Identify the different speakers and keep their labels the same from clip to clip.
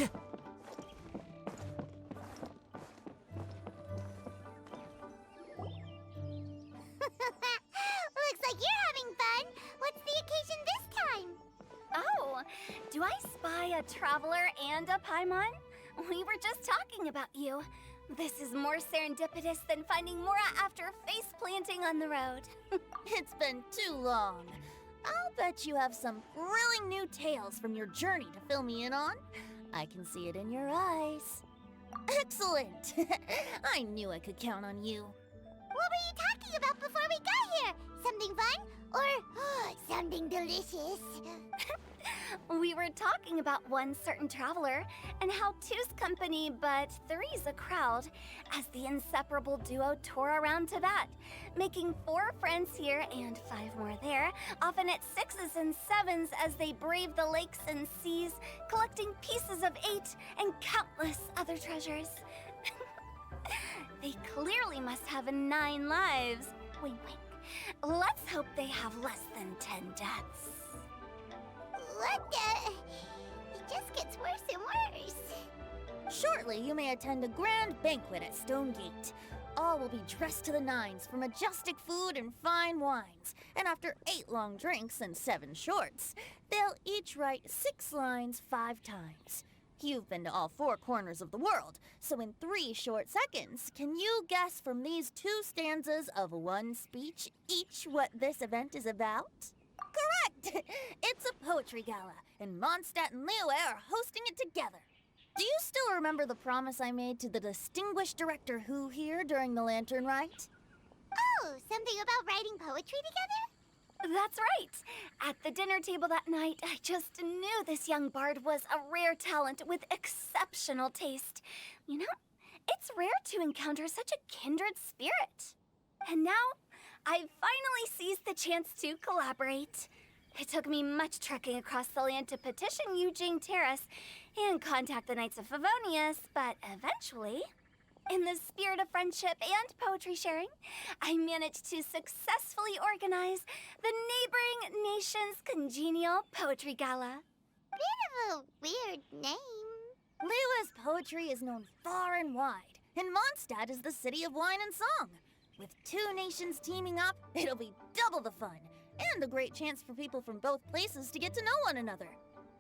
Speaker 1: Looks like you're having fun. What's the occasion this time?
Speaker 2: Oh, do I spy a traveler and a Paimon? We were just talking about you. This is more serendipitous than finding Mora after face planting on the road.
Speaker 3: It's been too long. I'll bet you have some thrilling new tales from your journey to fill me in on. I can see it in your eyes. Excellent! I knew I could count on you.
Speaker 1: What were you talking about before we got here? Something fun? Or something delicious?
Speaker 2: We were talking about one certain traveler and how two's company but three's a crowd as the inseparable duo tour around Tibet, making 4 friends here and 5 more there, often at 6s and 7s as they brave the lakes and seas, collecting pieces of 8 and countless other treasures. They clearly must have 9 lives. Wink, wink. Let's hope they have less than 10 deaths.
Speaker 1: What the? It just gets worse and worse.
Speaker 3: Shortly, you may attend a grand banquet at Stone Gate. All will be dressed to the nines for majestic food and fine wines. And after 8 long drinks and 7 shorts, they'll each write 6 lines 5 times. You've been to all 4 corners of the world, so in 3 short seconds, can you guess from these 2 stanzas of 1 speech each what this event is about? Correct! It's a poetry gala, and Mondstadt and Liyue are hosting it together. Do you still remember the promise I made to the distinguished director Who here during the Lantern Rite?
Speaker 1: Oh, something about writing poetry together?
Speaker 2: That's right. At the dinner table that night, I just knew this young bard was a rare talent with exceptional taste. You know, it's rare to encounter such a kindred spirit. And now, I've finally seized the chance to collaborate. It took me much trekking across the land to petition Eugene Terrace and contact the Knights of Favonius, but eventually, in the spirit of friendship and poetry sharing, I managed to successfully organize the neighboring nation's congenial poetry gala.
Speaker 1: Bit of a weird name.
Speaker 3: Liyue's poetry is known far and wide, and Mondstadt is the city of wine and song. With 2 nations teaming up, it'll be double the fun, and a great chance for people from both places to get to know one another.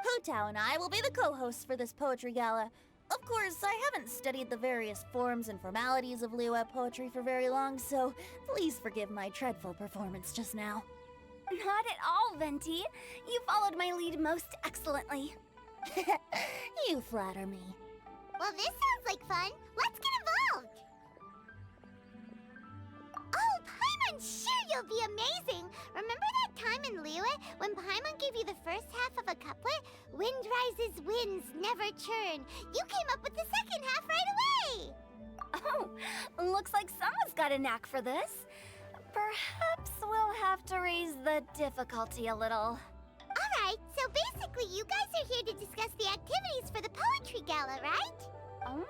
Speaker 3: Hu Tao and I will be the co-hosts for this poetry gala. Of course, I haven't studied the various forms and formalities of Liyue poetry for very long, so please forgive my dreadful performance just now.
Speaker 2: Not at all, Venti. You followed my lead most excellently.
Speaker 3: You flatter me.
Speaker 1: Well, this sounds like fun. Let's get involved. Oh, Paimon, sure you'll be amazing. Remember that time in Liyue when Paimon gave you the first half of a couplet? Wind rises, winds never churn. You came up with the second half right away.
Speaker 2: Oh, looks like someone's got a knack for this. Perhaps we'll have to raise the difficulty a little.
Speaker 1: All right, so basically you guys are here to discuss the activities for the poetry gala, right?
Speaker 2: Oh,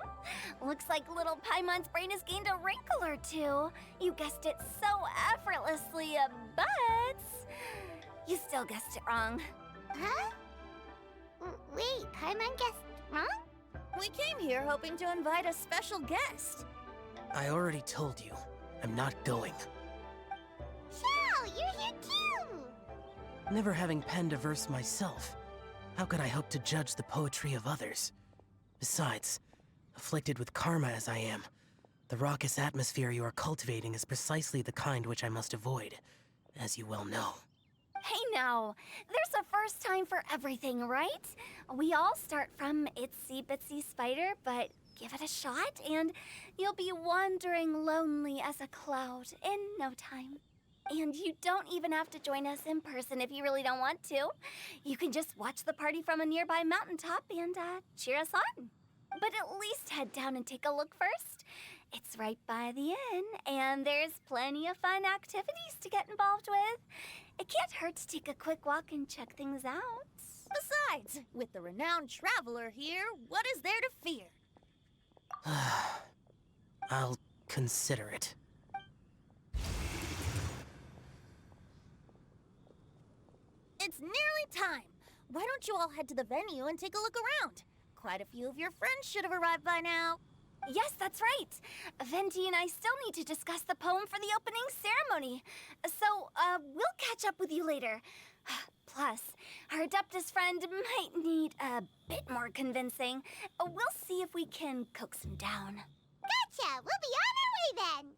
Speaker 2: looks like little Paimon's brain has gained a wrinkle or 2. You guessed it so effortlessly, but you still guessed it wrong.
Speaker 1: Huh? Wait, Paimon guessed wrong?
Speaker 3: We came here hoping to invite a special guest.
Speaker 4: I already told you, I'm not going.
Speaker 1: Xiao, you're here too!
Speaker 4: Never having penned a verse myself, how could I hope to judge the poetry of others? Besides, afflicted with karma as I am, the raucous atmosphere you are cultivating is precisely the kind which I must avoid, as you well know.
Speaker 2: Hey now, there's a first time for everything, right? We all start from itsy bitsy spider, but give it a shot and you'll be wandering lonely as a cloud in no time. And you don't even have to join us in person if you really don't want to. You can just watch the party from a nearby mountaintop and cheer us on. But at least head down and take a look first. It's right by the inn, and there's plenty of fun activities to get involved with. It can't hurt to take a quick walk and check things out.
Speaker 3: Besides, with the renowned traveler here, what is there to fear?
Speaker 4: I'll consider it.
Speaker 3: It's nearly time. Why don't you all head to the venue and take a look around? quite a few of your friends should have arrived by now.
Speaker 2: Yes, that's right. Venti and I still need to discuss the poem for the opening ceremony. So, we'll catch up with you later. Plus, our Adeptus friend might need a bit more convincing. We'll see if we can coax him down.
Speaker 1: Gotcha! We'll be on our way then!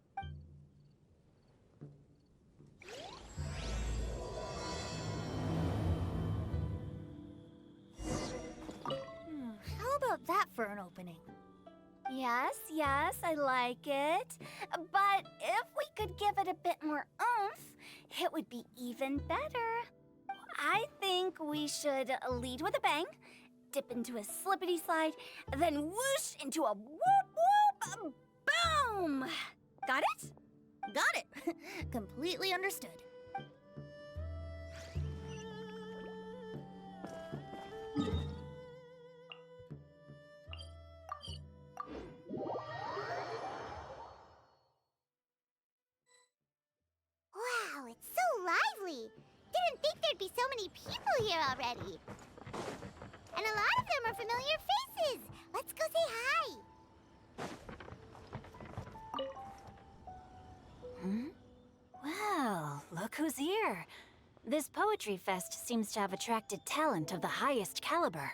Speaker 3: How about that for an opening?
Speaker 2: Yes, I like it. But if we could give it a bit more oomph, it would be even better. I think we should lead with a bang, dip into a slippity slide, then whoosh into a whoop whoop boom! Got it?
Speaker 3: Got it. Completely understood.
Speaker 1: Wow, it's so lively! Didn't think there'd be so many people here already. And a lot of them are familiar faces. Let's go say hi.
Speaker 5: Well, look who's here. This poetry fest seems to have attracted talent of the highest caliber.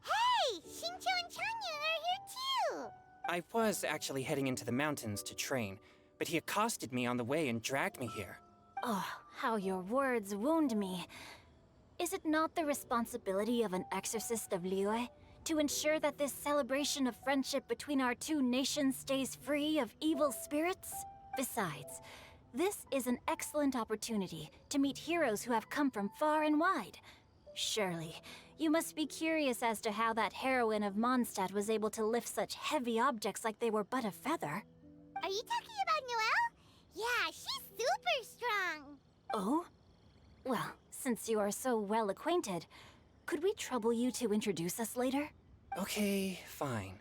Speaker 1: Hey, Xingqiu and Changyun are here too.
Speaker 6: I was actually heading into the mountains to train, but he accosted me on the way and dragged me here.
Speaker 5: Oh, how your words wound me. Is it not the responsibility of an exorcist of Liyue to ensure that this celebration of friendship between our two nations stays free of evil spirits? Besides, this is an excellent opportunity to meet heroes who have come from far and wide. Surely, you must be curious as to how that heroine of Mondstadt was able to lift such heavy objects like they were but a feather.
Speaker 1: Are you talking about Noelle? Yeah, she's super strong.
Speaker 5: Oh? Well, since you are so well acquainted, could we trouble you to introduce us later?
Speaker 6: Okay, fine.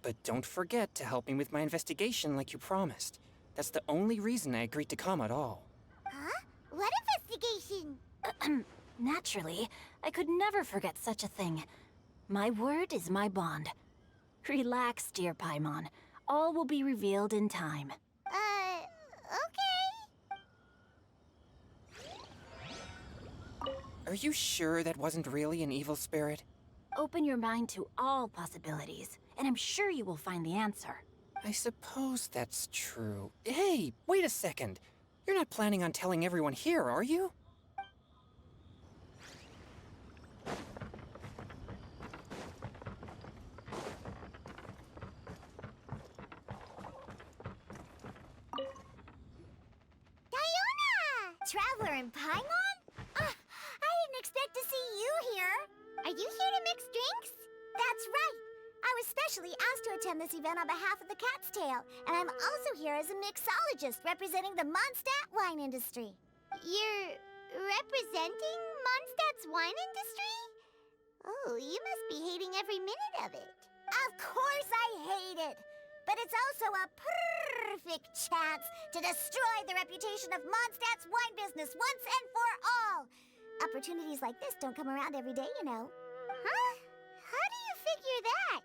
Speaker 6: But don't forget to help me with my investigation like you promised. That's the only reason I agreed to come at all.
Speaker 1: Huh? What investigation?
Speaker 5: Naturally, I could never forget such a thing. My word is my bond. Relax, dear Paimon. All will be revealed in time.
Speaker 1: Okay.
Speaker 6: Are you sure that wasn't really an evil spirit?
Speaker 5: Open your mind to all possibilities, and I'm sure you will find the answer.
Speaker 6: I suppose that's true. Hey, wait a second. You're not planning on telling everyone here, are you?
Speaker 1: Traveler in Paimon? I didn't expect to see you here. Are you here to mix drinks? That's right. I was specially asked to attend this event on behalf of the Cat's Tail, and I'm also here as a mixologist representing the Mondstadt wine industry. You're representing Mondstadt's wine industry? Oh, you must be hating every minute of it. Of course I hate it. But it's also a perfect chance to destroy the reputation of Mondstadt's wine business once and for all. Opportunities like this don't come around every day, you know. Huh? How do you figure that?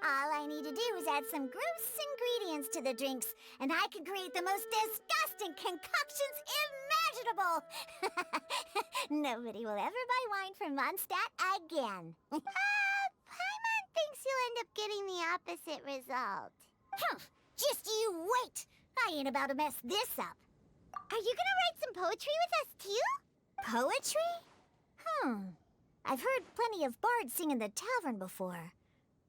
Speaker 1: All I need to do is add some gross ingredients to the drinks, and I can create the most disgusting concoctions imaginable. Nobody will ever buy wine from Mondstadt again. Paimon thinks you'll end up getting the opposite result. Just you wait! I ain't about to mess this up. Are you gonna write some poetry with us too? Poetry? I've heard plenty of bards sing in the tavern before,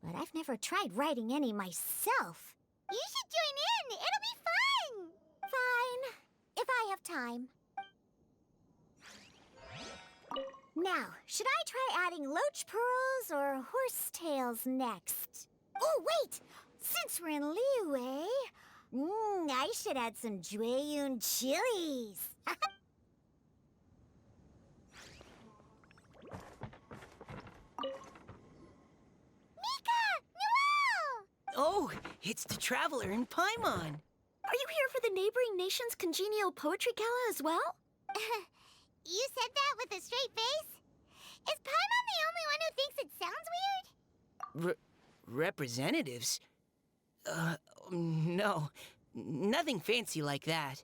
Speaker 1: but I've never tried writing any myself. You should join in! It'll be fun! Fine, if I have time. Now, should I try adding loach pearls or horsetails next? Oh, wait! Since we're in Liyue, I should add some Jueyun chilies. Mika! Noelle!
Speaker 7: Oh, it's the Traveler in Paimon.
Speaker 3: Are you here for the neighboring nation's congenial poetry gala as well?
Speaker 1: You said that with a straight face? Is Paimon the only one who thinks it sounds weird?
Speaker 7: Representatives? No. Nothing fancy like that.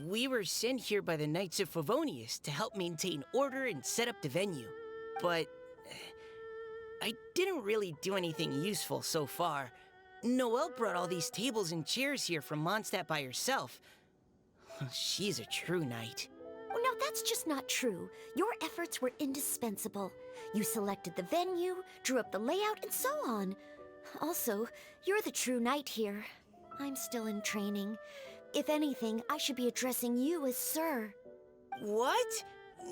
Speaker 7: We were sent here by the Knights of Favonius to help maintain order and set up the venue. But I didn't really do anything useful so far. Noelle brought all these tables and chairs here from Mondstadt by herself. She's a true knight.
Speaker 8: Oh, no, that's just not true. Your efforts were indispensable. You selected the venue, drew up the layout, and so on. Also, you're the true knight here. I'm still in training. If anything, I should be addressing you as Sir.
Speaker 7: What?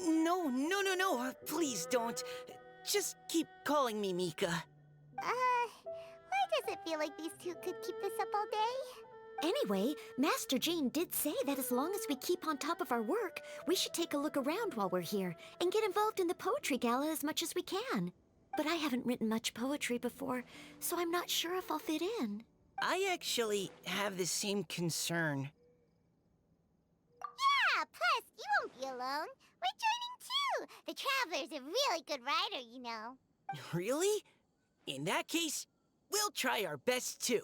Speaker 7: No. Please don't. Just keep calling me Mika.
Speaker 1: Why does it feel like these two could keep this up all day?
Speaker 8: Anyway, Master Jean did say that as long as we keep on top of our work, we should take a look around while we're here and get involved in the poetry gala as much as we can. But I haven't written much poetry before, so I'm not sure if I'll fit in.
Speaker 7: I actually have the same concern.
Speaker 1: Yeah, plus, you won't be alone. We're joining too. The Traveler's a really good writer, you know.
Speaker 7: Really? In that case, we'll try our best too.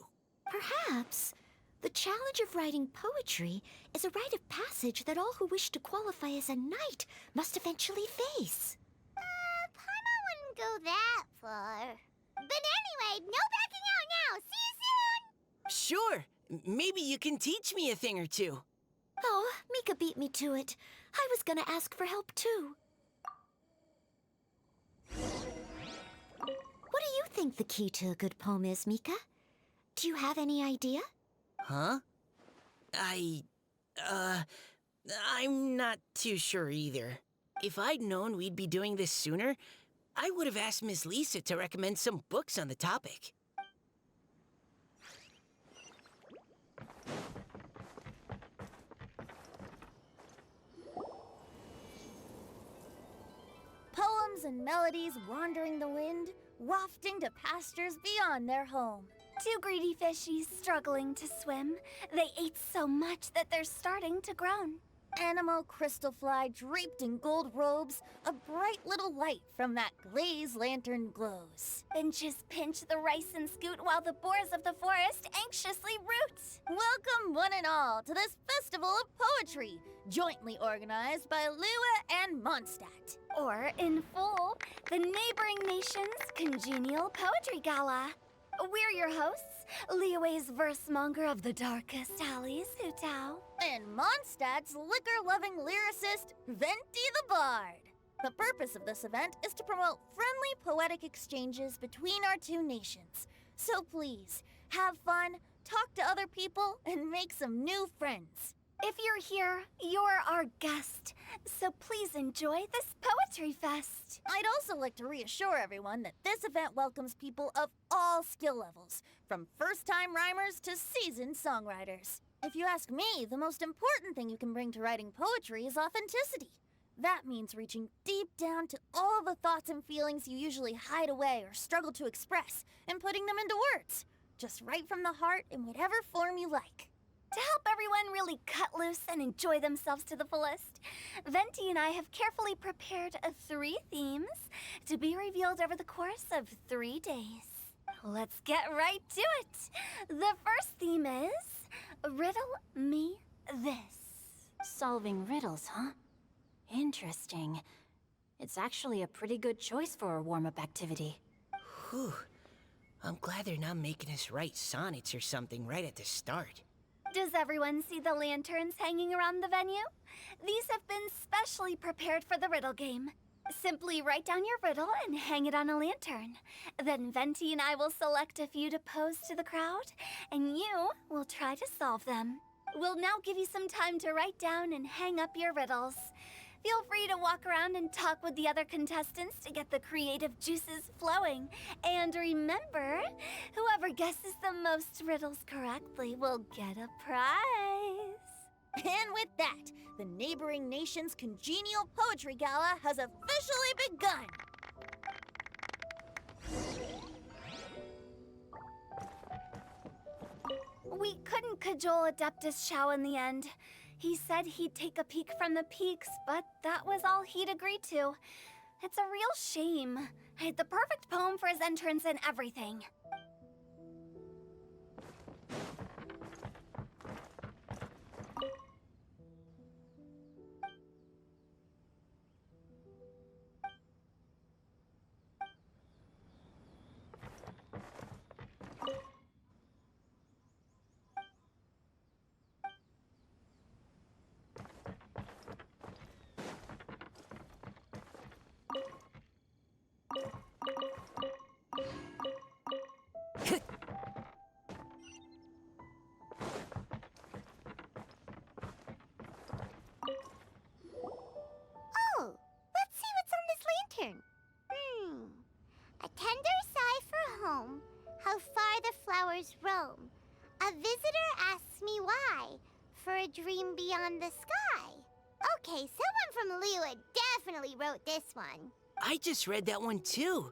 Speaker 8: Perhaps. The challenge of writing poetry is a rite of passage that all who wish to qualify as a knight must eventually face.
Speaker 1: Paimon wouldn't go that far. But anyway, no backing out now. See you soon!
Speaker 7: Sure. Maybe you can teach me a thing or two.
Speaker 8: Oh, Mika beat me to it. I was gonna ask for help too. What do you think the key to a good poem is, Mika? Do you have any idea?
Speaker 7: Huh? I'm not too sure either. If I'd known we'd be doing this sooner, I would have asked Miss Lisa to recommend some books on the topic.
Speaker 3: Poems and melodies wandering the wind, wafting to pastures beyond their home.
Speaker 2: Two greedy fishies struggling to swim. They ate so much that they're starting to groan.
Speaker 3: Animal crystal fly draped in gold robes, a bright little light from that glazed lantern glows.
Speaker 2: Finches pinch the rice and scoot while the boars of the forest anxiously root.
Speaker 3: Welcome one and all to this festival of poetry, jointly organized by Liyue and Mondstadt.
Speaker 2: Or, in full, the neighboring nation's congenial poetry gala. We're your hosts, Liyue's verse-monger of the darkest alleys, Hutao.
Speaker 3: And Mondstadt's liquor-loving lyricist, Venti the Bard. The purpose of this event is to promote friendly poetic exchanges between our two nations. So please, have fun, talk to other people, and make some new friends.
Speaker 2: If you're here, you're our guest, so please enjoy this poetry fest.
Speaker 3: I'd also like to reassure everyone that this event welcomes people of all skill levels, from first-time rhymers to seasoned songwriters. If you ask me, the most important thing you can bring to writing poetry is authenticity. That means reaching deep down to all the thoughts and feelings you usually hide away or struggle to express, and putting them into words. Just right from the heart in whatever form you like.
Speaker 2: To help everyone really cut loose and enjoy themselves to the fullest, Venti and I have carefully prepared 3 themes to be revealed over the course of 3 days. Let's get right to it. The first theme is Riddle Me This.
Speaker 5: Solving riddles, huh? Interesting. It's actually a pretty good choice for a warm-up activity.
Speaker 7: Whew. I'm glad they're not making us write sonnets or something right at the start.
Speaker 2: Does everyone see the lanterns hanging around the venue? These have been specially prepared for the riddle game. Simply write down your riddle and hang it on a lantern. Then Venti and I will select a few to pose to the crowd, and you will try to solve them. We'll now give you some time to write down and hang up your riddles. Feel free to walk around and talk with the other contestants to get the creative juices flowing. And remember, whoever guesses the most riddles correctly will get a prize.
Speaker 3: And with that, the neighboring nation's congenial poetry gala has officially begun.
Speaker 2: We couldn't cajole Adeptus Shao in the end. He said he'd take a peek from the peaks, but that was all he'd agreed to. It's a real shame. I had the perfect poem for his entrance and everything.
Speaker 1: Oh, let's see what's on this lantern. A tender sigh for home, how far the flowers roam. A visitor asks me why, for a dream beyond the sky. Okay, someone from Liyue definitely wrote this one.
Speaker 7: I just read that one too.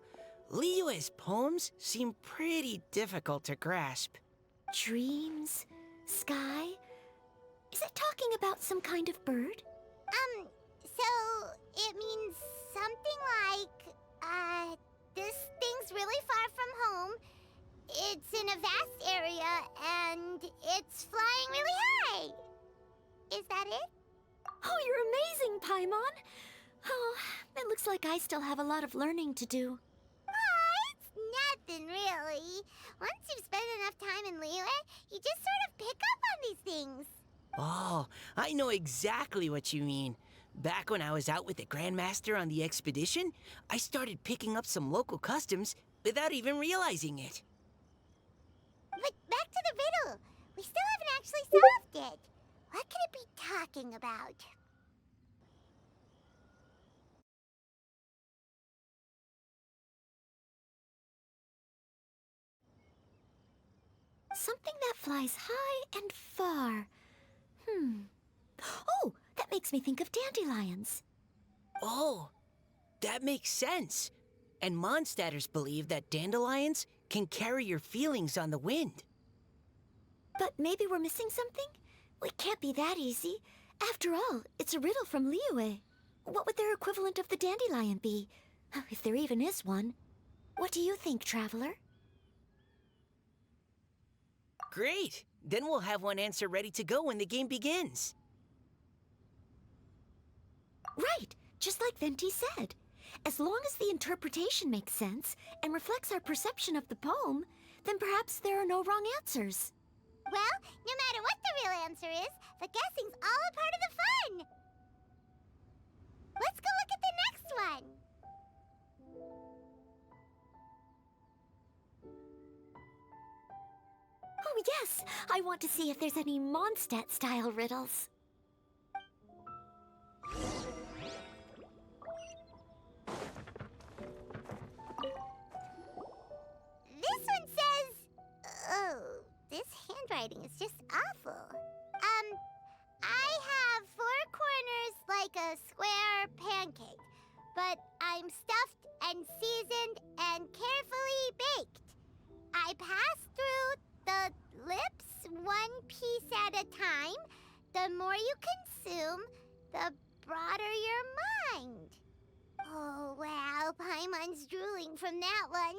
Speaker 7: Liyue's poems seem pretty difficult to grasp.
Speaker 8: Dreams? Sky? Is it talking about some kind of bird?
Speaker 1: So it means something like, this thing's really far from home. It's in a vast area, and it's flying really high. Is that it?
Speaker 8: Oh, you're amazing, Paimon! Oh, it looks like I still have a lot of learning to do.
Speaker 1: It's nothing, really. Once you've spent enough time in Liyue, you just sort of pick up on these things.
Speaker 7: Oh, I know exactly what you mean. Back when I was out with the Grandmaster on the expedition, I started picking up some local customs without even realizing it.
Speaker 1: But back to the riddle. We still haven't actually solved it. What could it be talking about?
Speaker 8: Something that flies high and far. Oh, that makes me think of dandelions.
Speaker 7: Oh, that makes sense. And Mondstadters believe that dandelions can carry your feelings on the wind.
Speaker 8: But maybe we're missing something? It can't be that easy. After all, it's a riddle from Liyue. What would their equivalent of the dandelion be? If there even is one. What do you think, Traveler?
Speaker 7: Great! Then we'll have one answer ready to go when the game begins.
Speaker 8: Right, just like Venti said. As long as the interpretation makes sense and reflects our perception of the poem, then perhaps there are no wrong answers.
Speaker 1: Well, no matter what the real answer is, the guessing's all a part of the fun. Let's go look at the next one.
Speaker 8: Oh yes, I want to see if there's any Mondstadt-style riddles.
Speaker 1: This one says... Oh, this handwriting is just awful. I have 4 corners like a square pancake, but I'm stuffed and seasoned and carefully baked. I pass through the lips 1 piece at a time. The more you consume, the broader your mind. Oh, wow, Paimon's drooling from that one.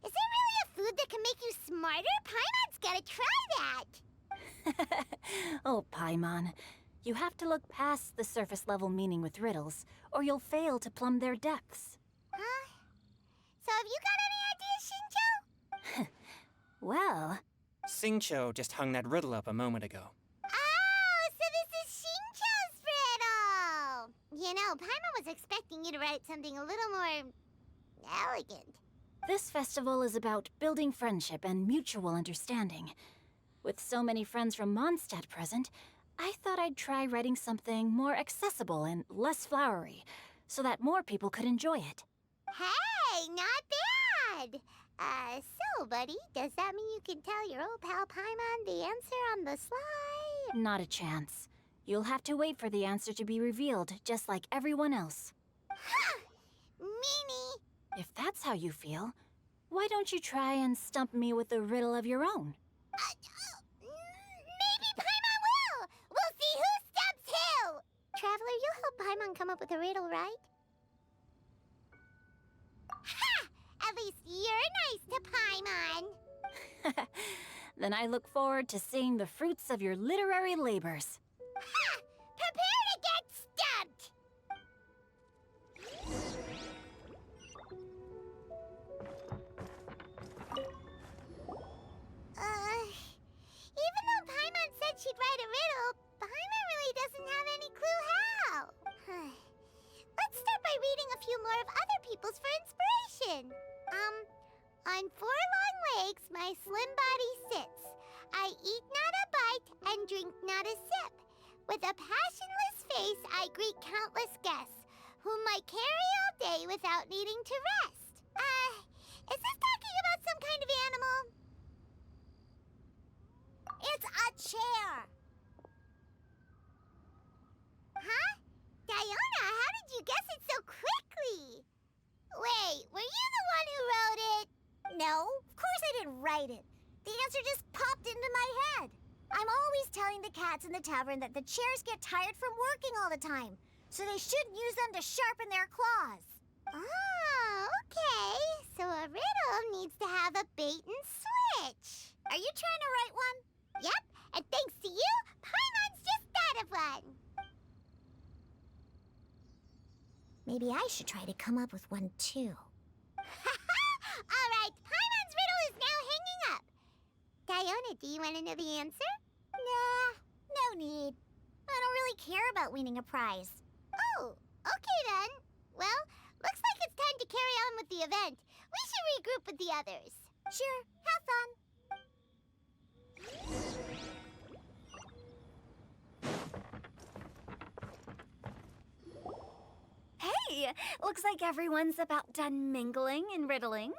Speaker 1: Is there really a food that can make you smarter? Paimon's gotta try that!
Speaker 5: Oh, Paimon. You have to look past the surface-level meaning with riddles, or you'll fail to plumb their depths.
Speaker 1: Huh? So have you got any ideas, Shinjo?
Speaker 5: Well,
Speaker 6: Xingqiu just hung that riddle up a moment ago.
Speaker 1: Oh, so this is Shinjo's riddle! You know, Paimon was expecting you to write something a little more... elegant.
Speaker 5: this festival is about building friendship and mutual understanding. With so many friends from Mondstadt present, I thought I'd try writing something more accessible and less flowery, so that more people could enjoy it.
Speaker 1: Hey, not bad! So, buddy, does that mean you can tell your old pal Paimon the answer on the sly?
Speaker 5: Not a chance. You'll have to wait for the answer to be revealed, just like everyone else.
Speaker 1: Meanie!
Speaker 5: If that's how you feel, why don't you try and stump me with a riddle of your own?
Speaker 1: Maybe Paimon will! We'll see who stumps who! Traveler, you'll help Paimon come up with a riddle, right? At least you're nice to Paimon.
Speaker 5: Then I look forward to seeing the fruits of your literary labors.
Speaker 1: Ha! Prepare to get stumped! Even though Paimon said she'd write a riddle, Paimon really doesn't have any clue how. Let's start by reading a few more of other people's for inspiration. On 4 long legs, my slim body sits. I eat not a bite and drink not a sip. With a passionless face, I greet countless guests, whom I carry all day without needing to rest. Is this talking about some kind of animal? It's a chair. Huh? Diona, how did you guess it so quickly? Wait, were you the one who wrote it? No, of course I didn't write it. The answer just popped into my head. I'm always telling the cats in the tavern that the chairs get tired from working all the time, so they shouldn't use them to sharpen their claws. Oh, okay. So a riddle needs to have a bait and switch. Are you trying to write one? Yep, and thanks to you, Paimon's just thought of one. Maybe I should try to come up with one too. All right, Paimon's riddle is now hanging up. Diona, do you want to know the answer? Nah, no need. I don't really care about winning a prize. Oh, okay then. Well, looks like it's time to carry on with the event. We should regroup with the others. Sure, have fun.
Speaker 2: Hey, looks like everyone's about done mingling and riddling.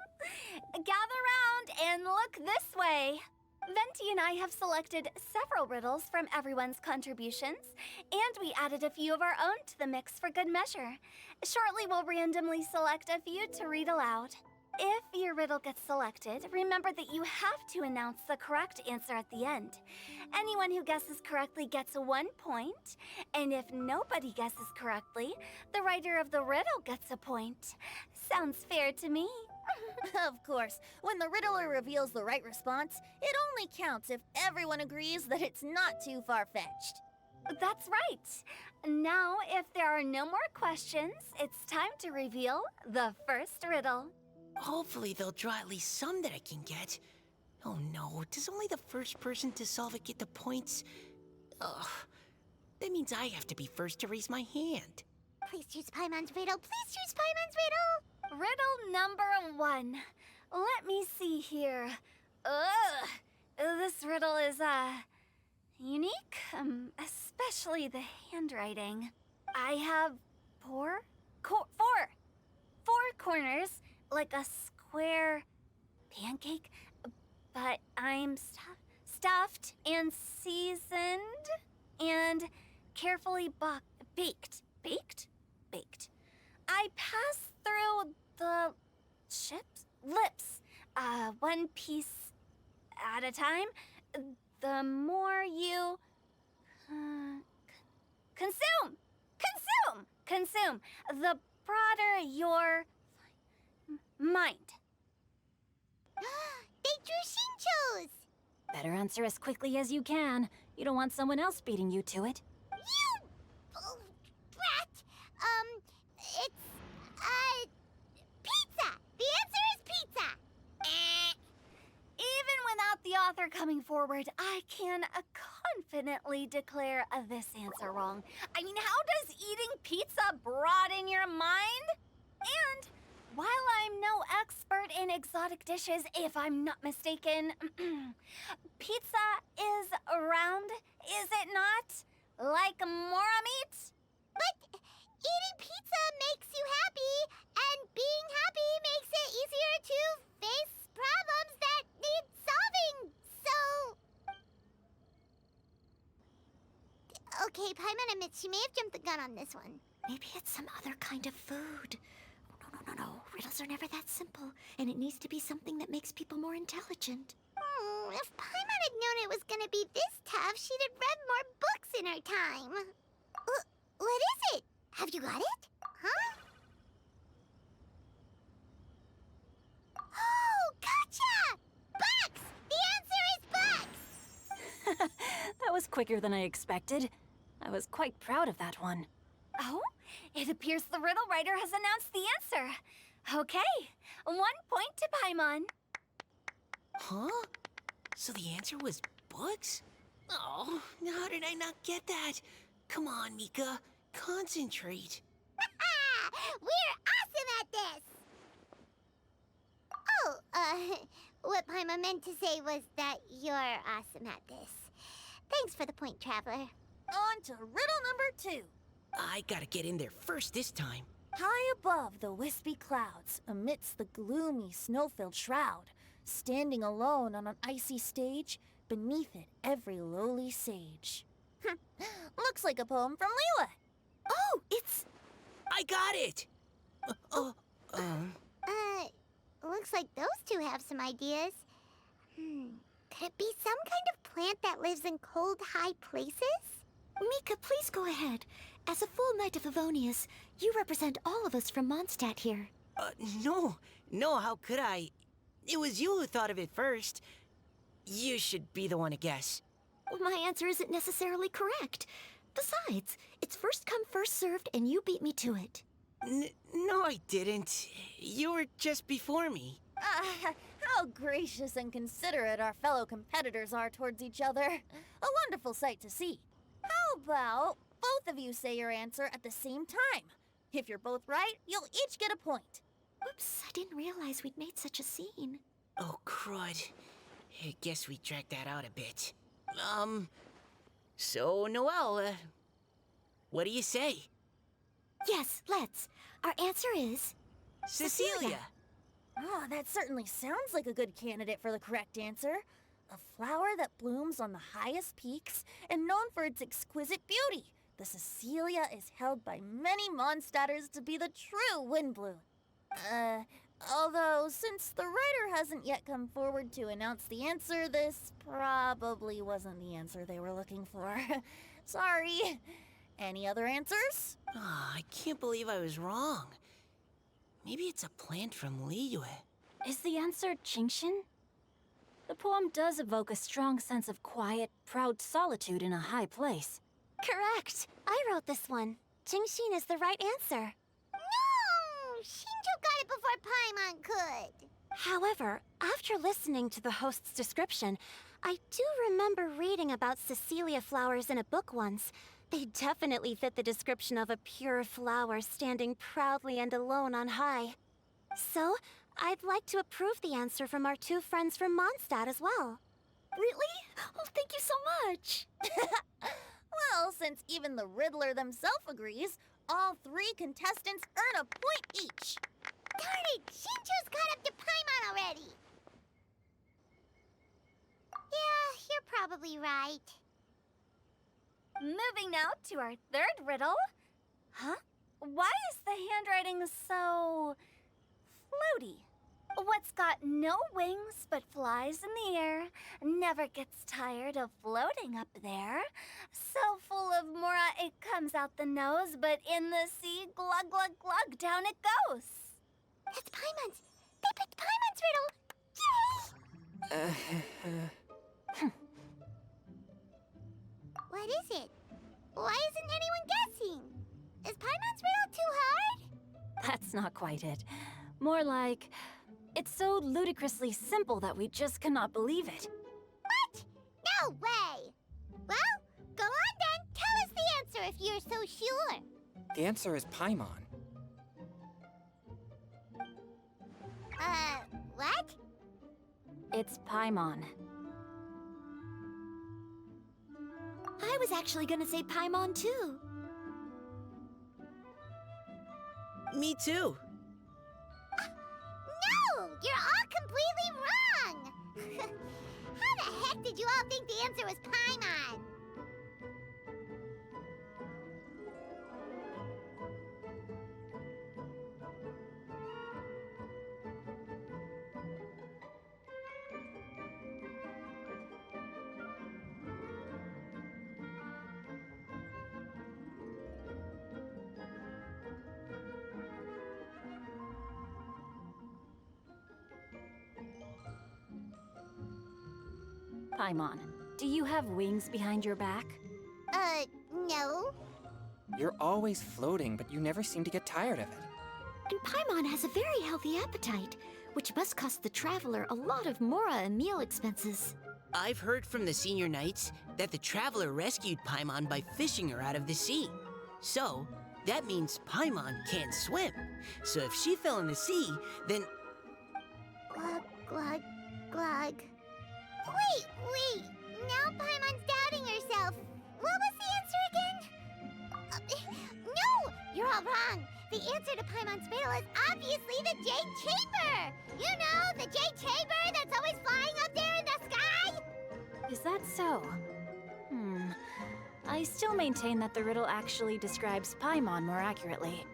Speaker 2: Gather round and look this way. Venti and I have selected several riddles from everyone's contributions, and we added a few of our own to the mix for good measure. Shortly, we'll randomly select a few to read aloud. If your riddle gets selected, remember that you have to announce the correct answer at the end. Anyone who guesses correctly gets 1 point, and if nobody guesses correctly, the writer of the riddle gets a point. Sounds fair to me.
Speaker 3: Of course, when the riddler reveals the right response, it only counts if everyone agrees that it's not too far-fetched.
Speaker 2: That's right. Now, if there are no more questions, it's time to reveal the first riddle.
Speaker 7: Hopefully they'll draw at least some that I can get. Oh no, does only the first person to solve it get the points? Ugh, that means I have to be first to raise my hand.
Speaker 1: Please choose Paimon's riddle. Please choose Paimon's riddle.
Speaker 2: Riddle number 1. Let me see here. This riddle is, unique, especially the handwriting. I have four corners, like a square pancake, but I'm stuffed and seasoned and carefully baked. I pass through the lips, one piece at a time. The more you consume, the broader your mind.
Speaker 1: They drew Shinchos!
Speaker 5: Better answer as quickly as you can. You don't want someone else beating you to it.
Speaker 1: You brat! It's, pizza! The answer is pizza!
Speaker 2: Even without the author coming forward, I can confidently declare this answer wrong. I mean, how does eating pizza broaden your mind? And while I'm no expert in exotic dishes, if I'm not mistaken, pizza is round, is it not? Like mora meat?
Speaker 1: But eating pizza makes you happy, and being happy makes it easier to face problems that need solving, so... Okay, Paimon admits she may have jumped the gun on this one.
Speaker 8: Maybe it's some other kind of food. No. Riddles are never that simple, and it needs to be something that makes people more intelligent.
Speaker 1: If Paimon had known it was gonna be this tough, she'd have read more books in her time. What is it? Have you got it? Huh? Oh, gotcha! Bucks! The answer is bucks!
Speaker 5: That was quicker than I expected. I was quite proud of that one.
Speaker 2: Oh, it appears the riddle writer has announced the answer. Okay, 1 point to Paimon.
Speaker 7: Huh? So the answer was books? Oh, how did I not get that? Come on, Mika. Concentrate.
Speaker 1: We're awesome at this! Oh, what Paimon meant to say was that you're awesome at this. Thanks for the point, Traveler.
Speaker 3: On to riddle number 2.
Speaker 7: I gotta get in there first this time.
Speaker 3: High above the wispy clouds, amidst the gloomy snow-filled shroud, standing alone on an icy stage, beneath it every lowly sage. Looks like a poem from Liyue.
Speaker 8: Oh, it's...
Speaker 7: I got it!
Speaker 1: Looks like those two have some ideas. Could it be some kind of plant that lives in cold, high places?
Speaker 8: Mika, please go ahead. As a full Knight of Favonius, you represent all of us from Mondstadt here.
Speaker 7: No, how could I? It was you who thought of it first. You should be the one to guess.
Speaker 8: My answer isn't necessarily correct. Besides, it's first come, first served, and you beat me to it.
Speaker 7: No, I didn't. You were just before me.
Speaker 3: How gracious and considerate our fellow competitors are towards each other. A wonderful sight to see. How about both of you say your answer at the same time? If you're both right, you'll each get a point.
Speaker 8: Whoops, I didn't realize we'd made such a scene.
Speaker 7: Oh, crud. I guess we dragged that out a bit. So, Noelle, what do you say?
Speaker 8: Yes, let's. Our answer is...
Speaker 7: Cecilia!
Speaker 3: Oh, that certainly sounds like a good candidate for the correct answer. A flower that blooms on the highest peaks and known for its exquisite beauty. The Cecilia is held by many Mondstadters to be the true windbloom. Although, since the writer hasn't yet come forward to announce the answer, this probably wasn't the answer they were looking for. Sorry. Any other answers?
Speaker 7: Oh, I can't believe I was wrong. Maybe it's a plant from Liyue.
Speaker 5: Is the answer Genshin? The poem does evoke a strong sense of quiet, proud solitude in a high place.
Speaker 8: Correct. I wrote this one. Genshin is the right answer.
Speaker 1: No! Shinjo got it before Paimon could.
Speaker 8: However, after listening to the host's description, I do remember reading about Cecilia flowers in a book once. They definitely fit the description of a pure flower standing proudly and alone on high. So, I'd like to approve the answer from our two friends from Mondstadt as well. Really? Oh, thank you so much.
Speaker 3: Well, since even the Riddler themselves agrees, all 3 contestants earn a point each.
Speaker 1: Darn it! Shinjo's caught up to Paimon already! Yeah, you're probably right.
Speaker 2: Moving now to our third riddle. Huh? Why is the handwriting so... floaty? What's got no wings but flies in the air, never gets tired of floating up there, so full of mora it comes out the nose, but in the sea, glug glug glug, down it goes.
Speaker 1: That's Paimon's! They picked Paimon's riddle! Yay! What is it? Why isn't anyone guessing? Is Paimon's riddle too hard?
Speaker 5: That's not quite it. More like, it's so ludicrously simple that we just cannot believe it.
Speaker 1: What? No way! Well, go on then. Tell us the answer if you're so sure.
Speaker 6: The answer is Paimon.
Speaker 1: What?
Speaker 5: It's Paimon.
Speaker 8: I was actually gonna say Paimon too.
Speaker 7: Me too.
Speaker 1: No! You're all completely wrong! How the heck did you all think the answer was Paimon?
Speaker 5: Paimon, do you have wings behind your back?
Speaker 1: No.
Speaker 6: You're always floating, but you never seem to get tired of it.
Speaker 8: And Paimon has a very healthy appetite, which must cost the traveler a lot of mora and meal expenses.
Speaker 7: I've heard from the senior knights that the traveler rescued Paimon by fishing her out of the sea. So, that means Paimon can't swim. So if she fell in the sea, then...
Speaker 1: Glug, glug, glug. Wait! Now Paimon's doubting herself. What was the answer again? No! You're all wrong. The answer to Paimon's riddle is obviously the Jade Chamber! You know, the Jade Chamber that's always flying up there in the sky?
Speaker 5: Is that so? I still maintain that the riddle actually describes Paimon more accurately.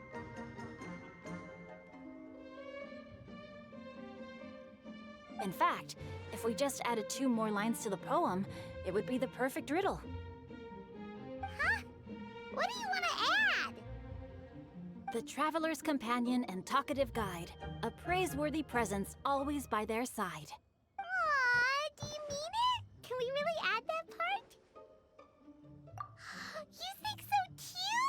Speaker 5: In fact, if we just added 2 more lines to the poem, it would be the perfect riddle.
Speaker 1: Huh? What do you want to add?
Speaker 5: The traveler's companion and talkative guide, a praiseworthy presence always by their side.
Speaker 1: Aw, do you mean it? Can we really add that part? You think so too?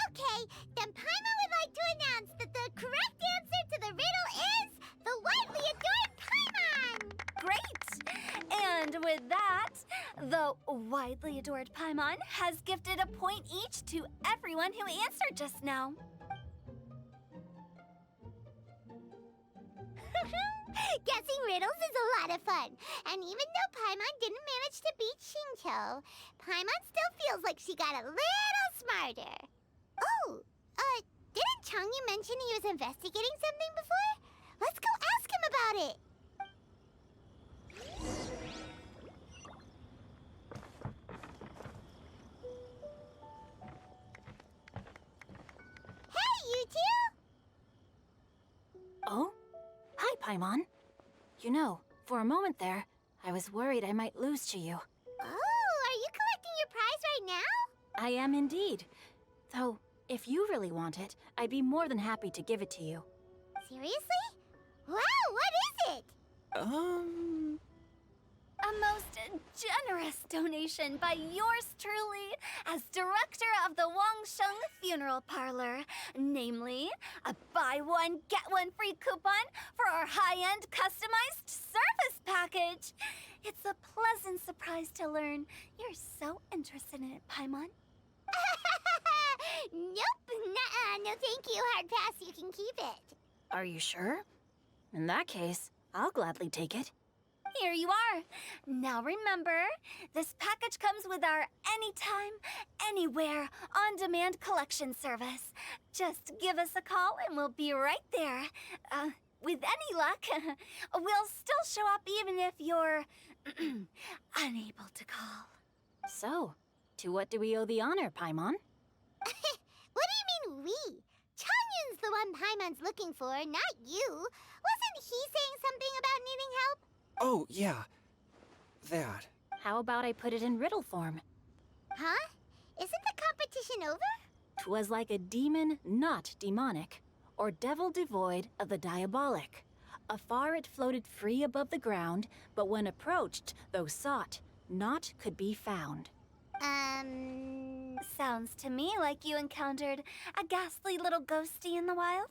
Speaker 1: Okay, then Paimon would like to announce that the correct answer to the riddle is the widely adored Paimon!
Speaker 2: Great! And with that, the widely adored Paimon has gifted a point each to everyone who answered just now.
Speaker 1: Guessing riddles is a lot of fun. And even though Paimon didn't manage to beat Shinto, Paimon still feels like she got a little smarter. Oh, didn't Changyu mention he was investigating something before? Let's go ask him about it. Hey, you two!
Speaker 5: Oh? Hi, Paimon. You know, for a moment there, I was worried I might lose to you.
Speaker 1: Oh, are you collecting your prize right now?
Speaker 5: I am indeed. Though, if you really want it, I'd be more than happy to give it to you.
Speaker 1: Seriously? Wow, what is it?
Speaker 2: A most generous donation by yours truly as director of the Wangsheng Funeral Parlor. Namely, a buy one, get one free coupon for our high-end customized service package. It's a pleasant surprise to learn you're so interested in it, Paimon.
Speaker 1: Nope, nuh-uh, no thank you, hard pass, you can keep it.
Speaker 5: Are you sure? In that case, I'll gladly take it.
Speaker 2: Here you are. Now remember, this package comes with our anytime, anywhere, on-demand collection service. Just give us a call and we'll be right there. With any luck, we'll still show up even if you're unable to call.
Speaker 5: So, to what do we owe the honor, Paimon?
Speaker 1: What do you mean we? Changyun's the one Paimon's looking for, not you. Wasn't he saying something about needing help?
Speaker 6: Oh, yeah. That.
Speaker 5: How about I put it in riddle form?
Speaker 1: Huh? Isn't the competition over?
Speaker 5: 'Twas like a demon not demonic, or devil devoid of the diabolic. Afar it floated free above the ground, but when approached, though sought, naught could be found.
Speaker 2: Sounds to me like you encountered a ghastly little ghosty in the wild.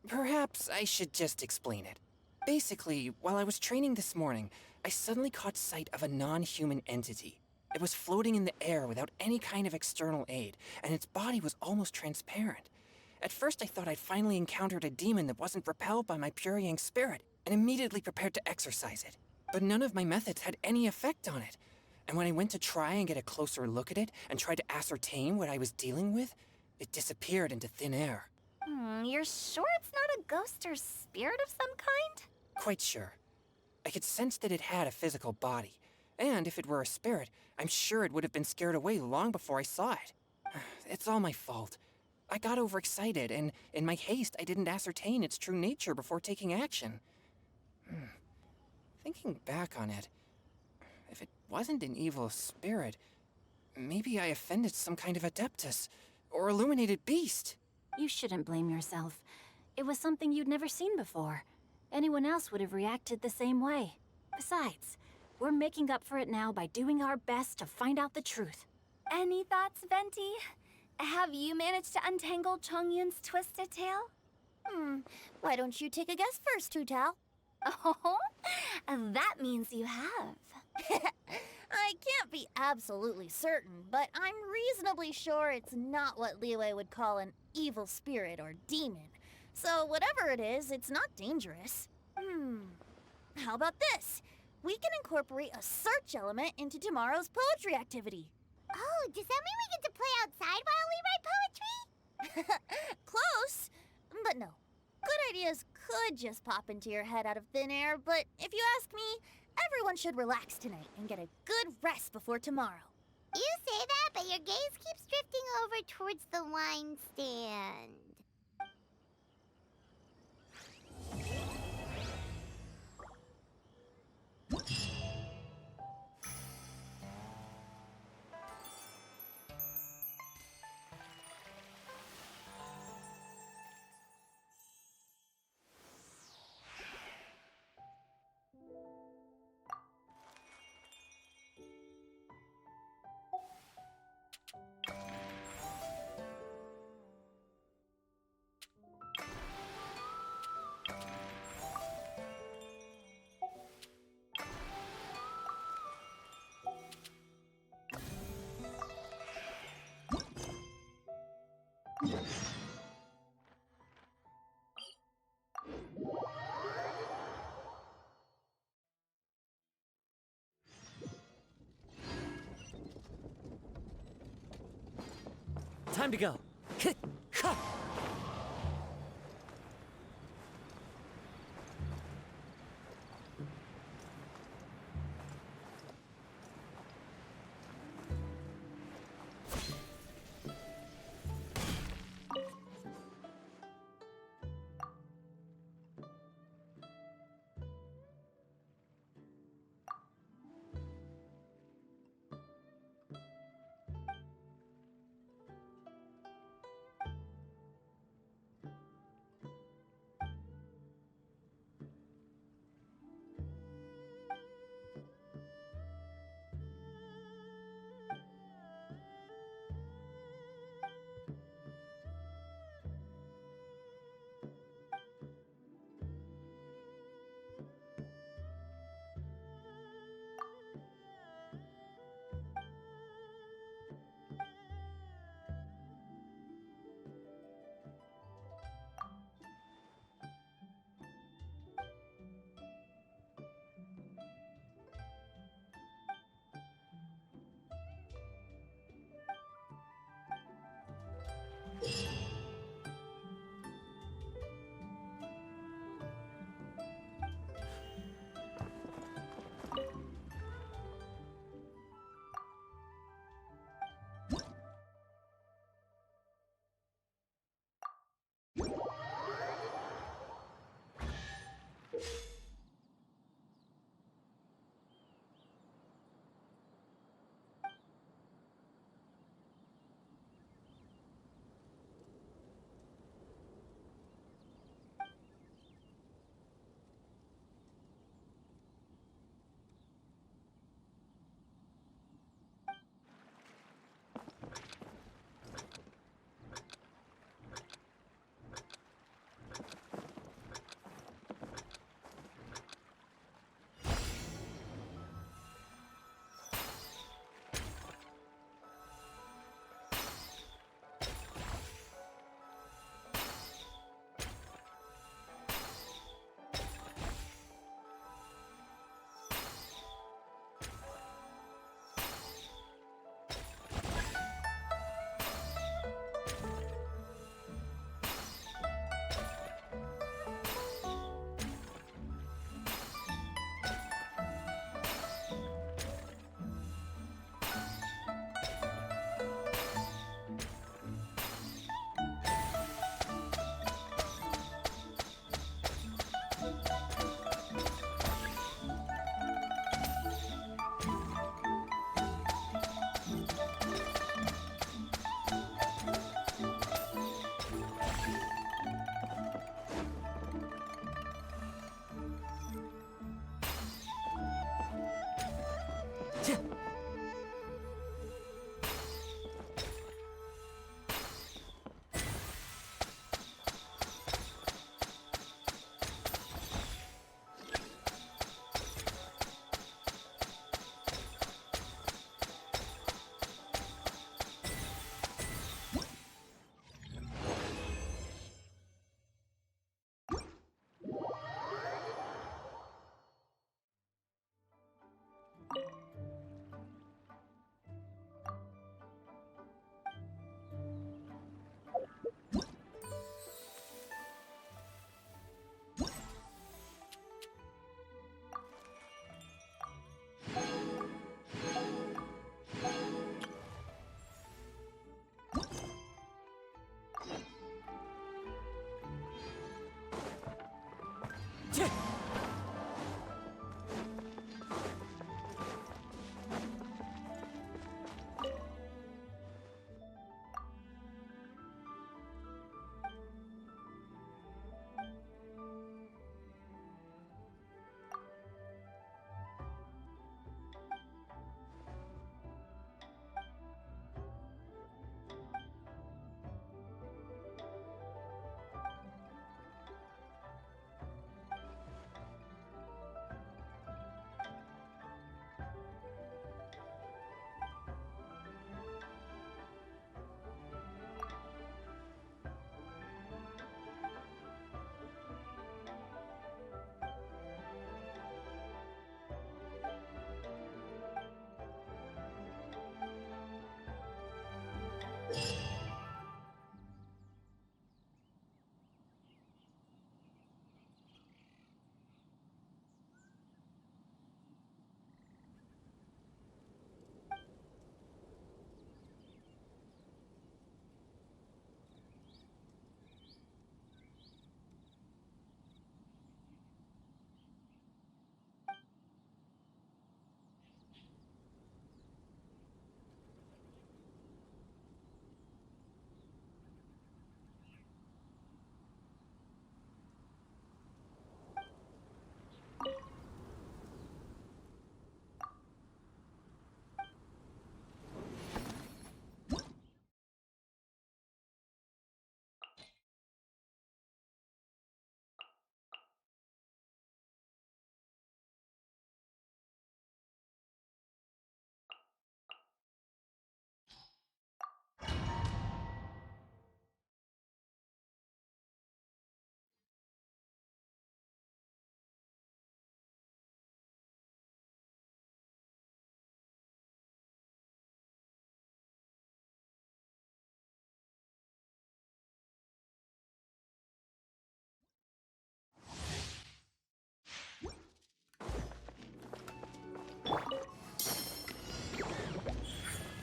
Speaker 6: Perhaps I should just explain it. Basically, while I was training this morning, I suddenly caught sight of a non-human entity. It was floating in the air without any kind of external aid, and its body was almost transparent. At first I thought I'd finally encountered a demon that wasn't repelled by my purifying spirit, and immediately prepared to exorcise it. But none of my methods had any effect on it. And when I went to try and get a closer look at it and tried to ascertain what I was dealing with, it disappeared into thin air.
Speaker 2: You're sure it's not a ghost or spirit of some kind?
Speaker 6: Quite sure. I could sense that it had a physical body, and if it were a spirit, I'm sure it would have been scared away long before I saw it. It's all my fault. I got overexcited, and in my haste, I didn't ascertain its true nature before taking action. Thinking back on it, if it wasn't an evil spirit, maybe I offended some kind of adeptus, or illuminated beast.
Speaker 5: You shouldn't blame yourself. It was something you'd never seen before. Anyone else would have reacted the same way. Besides, we're making up for it now by doing our best to find out the truth.
Speaker 2: Any thoughts, Venti? Have you managed to untangle Chongyun's twisted tail?
Speaker 3: Why don't you take a guess first, Hu-Tao?
Speaker 2: Oh, that means you have.
Speaker 3: I can't be absolutely certain, but I'm reasonably sure it's not what Liyue would call an evil spirit or demon. So whatever it is, it's not dangerous. How about this? We can incorporate a search element into tomorrow's poetry activity.
Speaker 1: Oh, does that mean we get to play outside while we write poetry?
Speaker 3: Close, but no. Good ideas could just pop into your head out of thin air, but if you ask me, everyone should relax tonight and get a good rest before tomorrow.
Speaker 1: You say that, but your gaze keeps drifting over towards the wine stand.
Speaker 9: Time to go.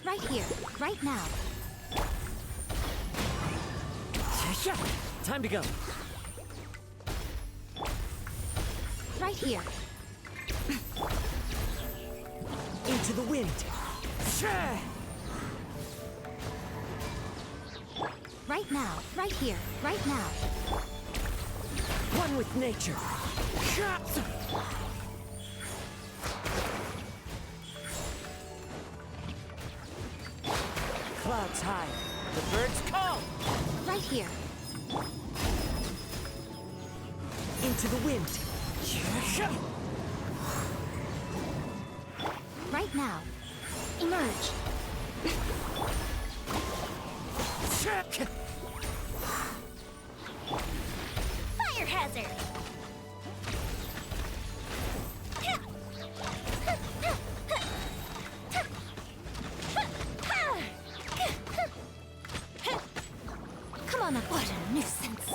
Speaker 8: Right here, right now.
Speaker 9: Yeah, time to go.
Speaker 8: Right here.
Speaker 9: Into the wind.
Speaker 8: Right now, right here, right now.
Speaker 9: One with nature. Clouds high. The birds call.
Speaker 8: Right here.
Speaker 9: Into the wind.
Speaker 8: Right now. Emerge.
Speaker 2: Fire hazard!
Speaker 8: Come on up. What a nuisance.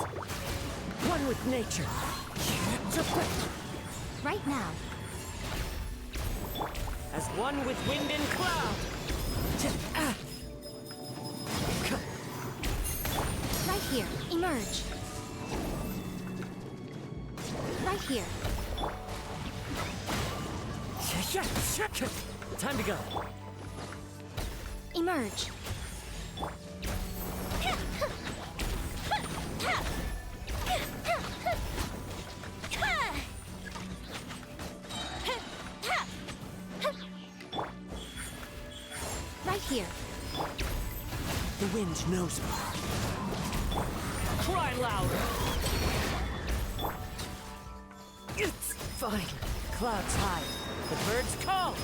Speaker 9: One with nature.
Speaker 8: Right now.
Speaker 9: As one with wind and cloud.
Speaker 8: Right here. Emerge. Right here.
Speaker 9: Time to go.
Speaker 8: Emerge. Right here.
Speaker 9: The wind knows me. Cry louder! It's fine. Clouds high. The birds call.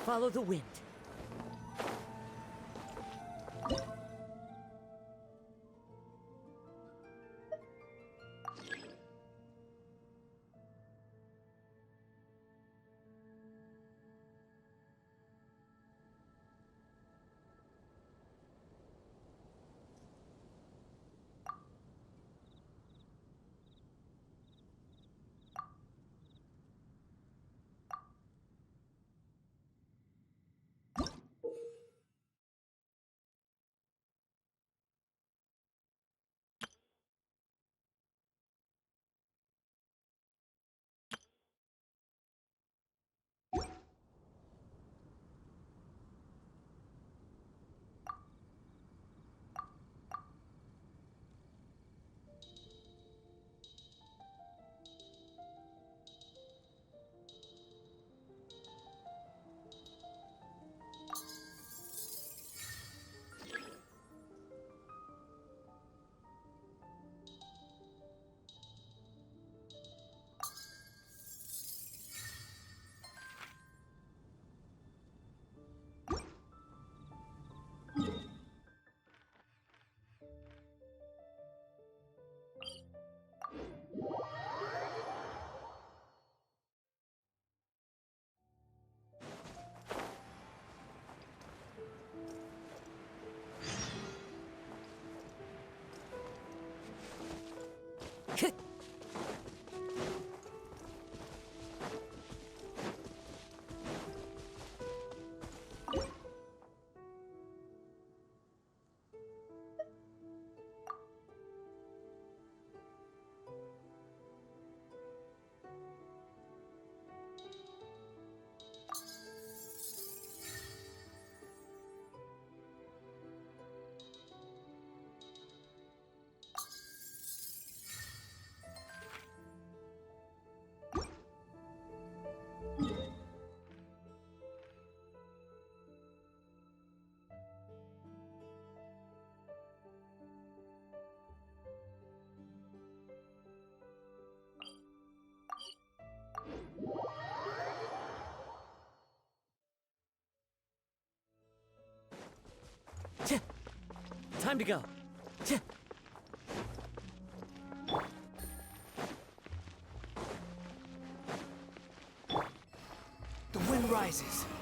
Speaker 9: follow the wind. Time to go.
Speaker 6: The wind rises.